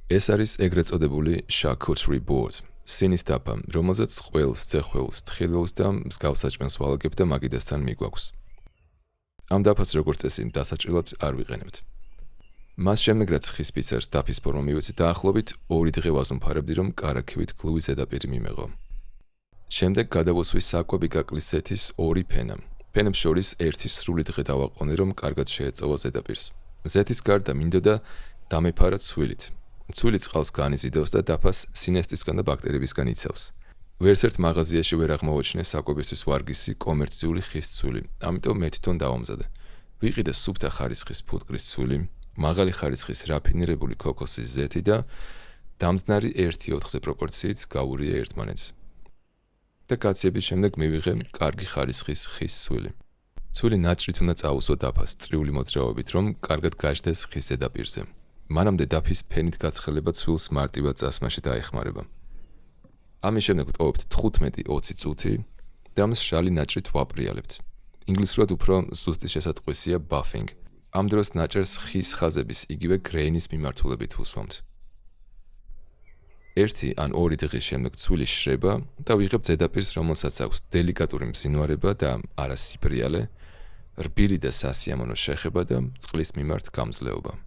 ეს არის ეგრეთ წოდებული charcuterie board, სინის დაფა, რომელზეც ყველს, ძეხველს, თხილულს და მსგავს საჭმელს ვალაგებ და მაგიდასთან მიგვაქვს. ამ დაფას როგორც წესი დასაჭრელად არ ვიყენებთ. მას შემდეგ რაც ხის პიცას დაფის ფორმა მივეცი დაახლოებით 2 დღე ვაზუმფარებდი რომ კარაქივით გლუვი ზედაპირი მიმეღო. შემდეგ გადავუსვი საკვები კაკლის ზეთის 2 ფენა. ფენებს შორის ერთი სრული დღე დავაყოვნე რომ კარგად შეეწოვა ზედაპირს. ზეთის გარდა მინდოდა დამეფარა ცვილით. ცვილი წყალს განიზიდავს და დაფას სინესტისგან და ბაქტერიებისგან იცავს. ვერც ერთ მაღაზიაში ვერ აღმოვაჩინე საკვებისთვის ვარგისი კომერციული ხის ცვილი, ამიტომ მე თვითონ დავამზადე. ვიყიდე სუფთა ხარისხის ფუტკრის ცვილი, მაღალი ხარისხის რაფინირებული ქოქოსის ზეთი და დამძნარი 1:4 პროპორციით გავურია ერთმანეთს. და კაციების შემდეგ მივიღე კარგი ხარისხის ხის ცვილი. ცვილი ნაჭრით უნდა წაუსვა დაფას წრიული მოძრაობით, რომ კარგად გაჟდეს ხის ზედაპირზე. მანამდე დაფის ფენით გაცხელება ცვილს მარტივად წასმაში დაეხმარება. ამის შემდეგ ვტოვებთ 15-20 წუთი და მას შალი ნაჭრით ვაპრიალებთ. ინგლისურად უფრო ზუსტი შესატყვისია buffing. ამ დროს ნაჭერს ხის ხაზების იგივე გრეინის მიმართულებით უსვამთ. 1 ან 2 დღის შემდეგ ცვილი შრება და ვიღებ ზედაპირს, რომელსაც აქვს დელიკატური მბზინვარება და არა სიბრიალე, რბილი და სასიამოვნო შეხება და წყლის მიმართ გამძლეობა.